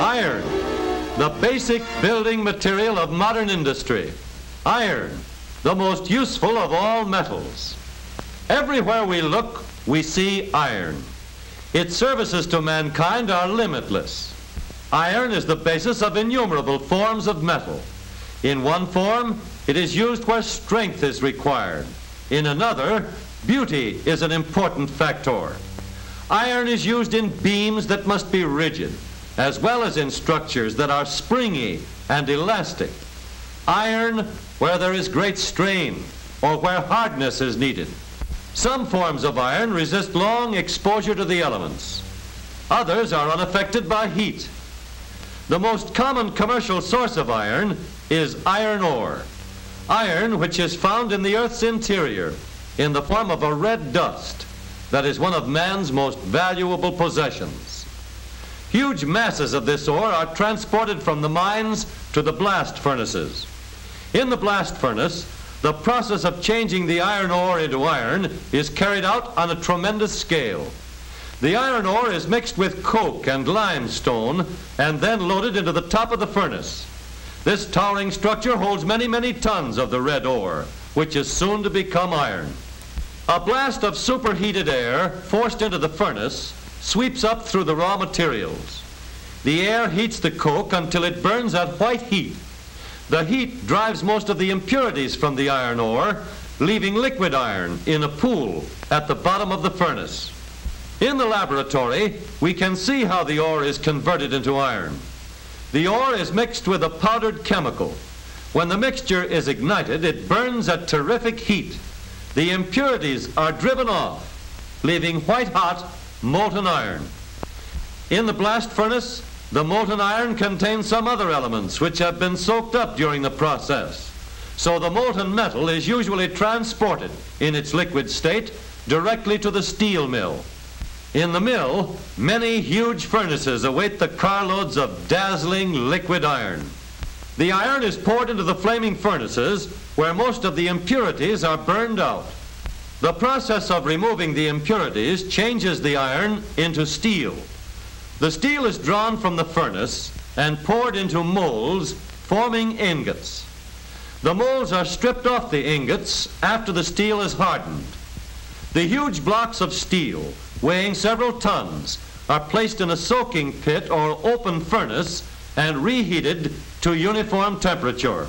Iron, the basic building material of modern industry. Iron, the most useful of all metals. Everywhere we look, we see iron. Its services to mankind are limitless. Iron is the basis of innumerable forms of metal. In one form, it is used where strength is required. In another, beauty is an important factor. Iron is used in beams that must be rigid, as well as in structures that are springy and elastic. Iron where there is great strain or where hardness is needed. Some forms of iron resist long exposure to the elements. Others are unaffected by heat. The most common commercial source of iron is iron ore. Iron which is found in the Earth's interior in the form of a red dust that is one of man's most valuable possessions. Huge masses of this ore are transported from the mines to the blast furnaces. In the blast furnace, the process of changing the iron ore into iron is carried out on a tremendous scale. The iron ore is mixed with coke and limestone and then loaded into the top of the furnace. This towering structure holds many, many tons of the red ore, which is soon to become iron. A blast of superheated air forced into the furnace sweeps up through the raw materials. The air heats the coke until it burns at white heat. The heat drives most of the impurities from the iron ore, leaving liquid iron in a pool at the bottom of the furnace. In the laboratory, we can see how the ore is converted into iron. The ore is mixed with a powdered chemical. When the mixture is ignited, it burns at terrific heat. The impurities are driven off, leaving white-hot molten iron. In the blast furnace, the molten iron contains some other elements which have been soaked up during the process. So the molten metal is usually transported in its liquid state directly to the steel mill. In the mill, many huge furnaces await the carloads of dazzling liquid iron. The iron is poured into the flaming furnaces where most of the impurities are burned out. The process of removing the impurities changes the iron into steel. The steel is drawn from the furnace and poured into molds, forming ingots. The molds are stripped off the ingots after the steel is hardened. The huge blocks of steel, weighing several tons, are placed in a soaking pit or open furnace and reheated to uniform temperature.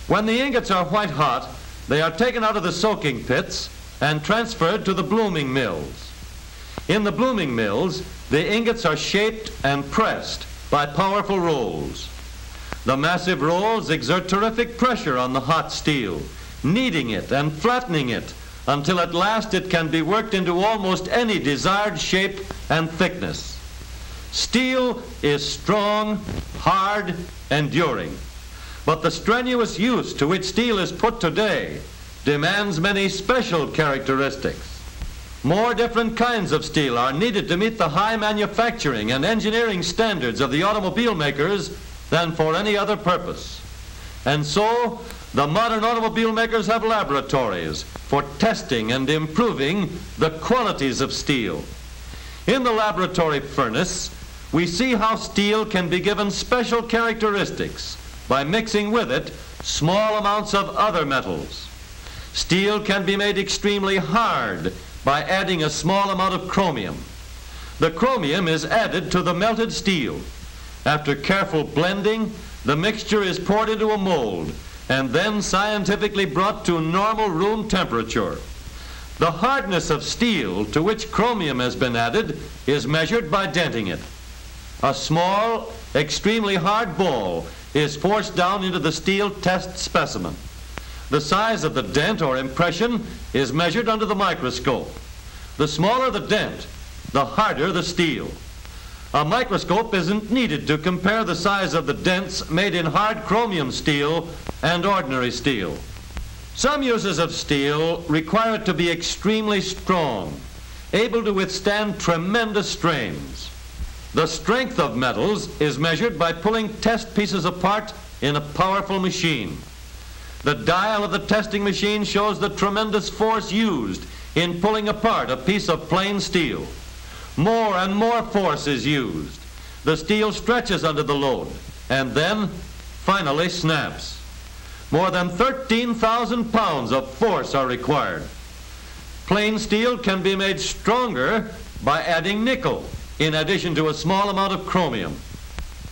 When the ingots are white hot, they are taken out of the soaking pits and transferred to the blooming mills. In the blooming mills, the ingots are shaped and pressed by powerful rolls. The massive rolls exert terrific pressure on the hot steel, kneading it and flattening it until at last it can be worked into almost any desired shape and thickness. Steel is strong, hard, enduring. But the strenuous use to which steel is put today demands many special characteristics. More different kinds of steel are needed to meet the high manufacturing and engineering standards of the automobile makers than for any other purpose. And so, the modern automobile makers have laboratories for testing and improving the qualities of steel. In the laboratory furnace, we see how steel can be given special characteristics by mixing with it small amounts of other metals. Steel can be made extremely hard by adding a small amount of chromium. The chromium is added to the melted steel. After careful blending, the mixture is poured into a mold and then scientifically brought to normal room temperature. The hardness of steel to which chromium has been added is measured by denting it. A small, extremely hard ball is forced down into the steel test specimen. The size of the dent or impression is measured under the microscope. The smaller the dent, the harder the steel. A microscope isn't needed to compare the size of the dents made in hard chromium steel and ordinary steel. Some uses of steel require it to be extremely strong, able to withstand tremendous strains. The strength of metals is measured by pulling test pieces apart in a powerful machine. The dial of the testing machine shows the tremendous force used in pulling apart a piece of plain steel. More and more force is used. the steel stretches under the load and then finally snaps. More than 13,000 pounds of force are required. Plain steel can be made stronger by adding nickel in addition to a small amount of chromium.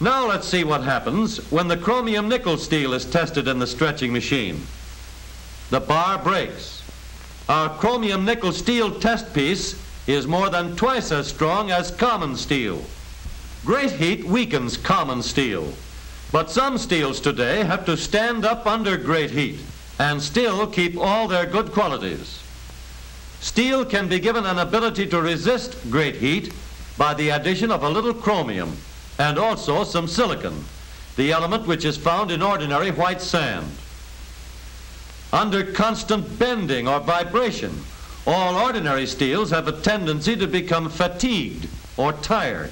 Now let's see what happens when the chromium nickel steel is tested in the stretching machine. The bar breaks. Our chromium nickel steel test piece is more than twice as strong as common steel. Great heat weakens common steel, but some steels today have to stand up under great heat and still keep all their good qualities. Steel can be given an ability to resist great heat by the addition of a little chromium and also some silicon, the element which is found in ordinary white sand. Under constant bending or vibration, all ordinary steels have a tendency to become fatigued or tired.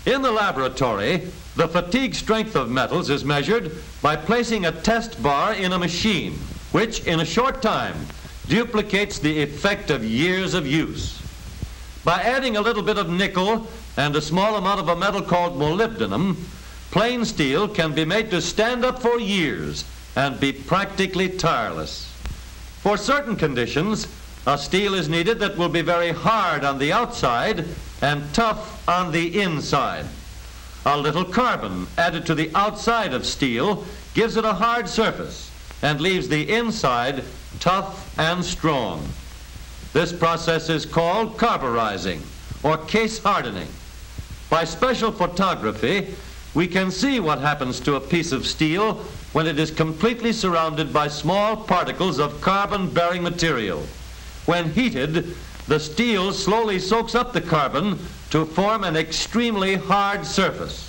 In the laboratory, the fatigue strength of metals is measured by placing a test bar in a machine, which in a short time duplicates the effect of years of use. By adding a little bit of nickel and a small amount of a metal called molybdenum, plain steel can be made to stand up for years and be practically tireless. For certain conditions, a steel is needed that will be very hard on the outside and tough on the inside. A little carbon added to the outside of steel gives it a hard surface and leaves the inside tough and strong. This process is called carburizing or case hardening. By special photography, we can see what happens to a piece of steel when it is completely surrounded by small particles of carbon-bearing material. When heated, the steel slowly soaks up the carbon to form an extremely hard surface.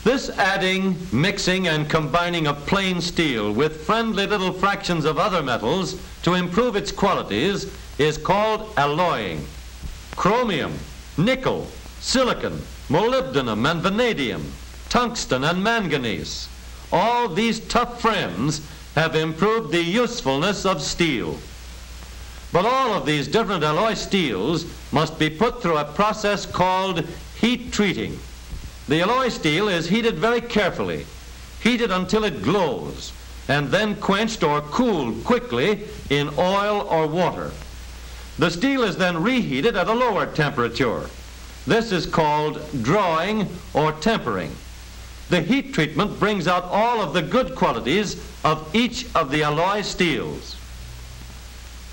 This adding, mixing, and combining of plain steel with friendly little fractions of other metals to improve its qualities is called alloying. Chromium, nickel, silicon, molybdenum, and vanadium, tungsten, and manganese. All these tough friends have improved the usefulness of steel. But all of these different alloy steels must be put through a process called heat treating. The alloy steel is heated very carefully, heated until it glows, and then quenched or cooled quickly in oil or water. The steel is then reheated at a lower temperature. This is called drawing or tempering. The heat treatment brings out all of the good qualities of each of the alloy steels.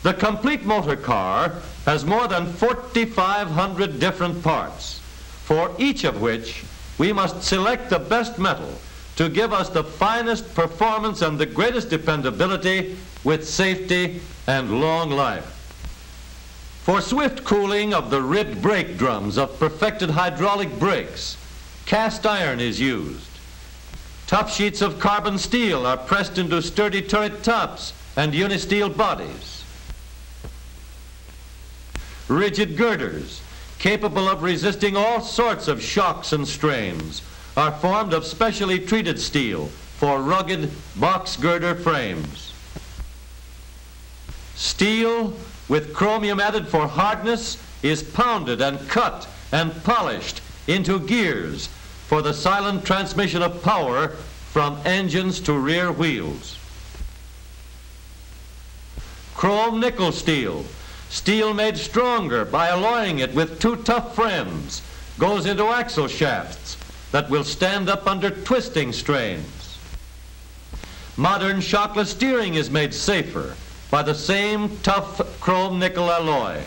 The complete motor car has more than 4,500 different parts, for each of which we must select the best metal to give us the finest performance and the greatest dependability with safety and long life. For swift cooling of the ribbed brake drums of perfected hydraulic brakes, cast iron is used. Tough sheets of carbon steel are pressed into sturdy turret tops and unisteel bodies. Rigid girders, capable of resisting all sorts of shocks and strains, are formed of specially treated steel for rugged box girder frames. Steel with chromium added for hardness is pounded and cut and polished into gears for the silent transmission of power from engines to rear wheels. Chrome nickel steel, steel made stronger by alloying it with two tough friends, goes into axle shafts that will stand up under twisting strains. Modern shockless steering is made safer by the same tough chrome nickel alloy.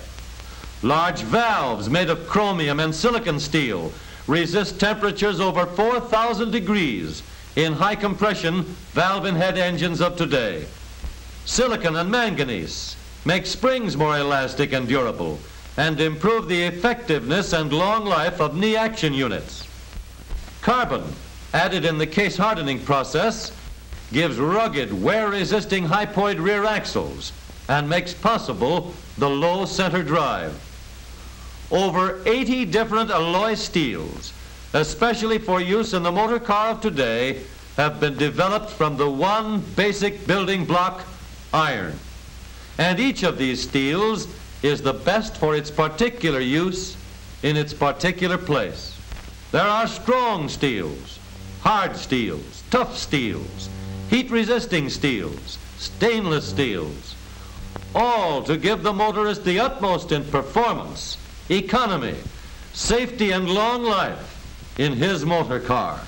Large valves made of chromium and silicon steel resist temperatures over 4,000 degrees in high compression valve and head engines of today. Silicon and manganese make springs more elastic and durable and improve the effectiveness and long life of knee action units. Carbon, added in the case hardening process, gives rugged, wear-resisting hypoid rear axles and makes possible the low center drive. Over 80 different alloy steels, especially for use in the motor car of today, have been developed from the one basic building block, iron. And each of these steels is the best for its particular use in its particular place. There are strong steels, hard steels, tough steels, heat-resisting steels, stainless steels, all to give the motorist the utmost in performance, economy, safety, and long life in his motor car.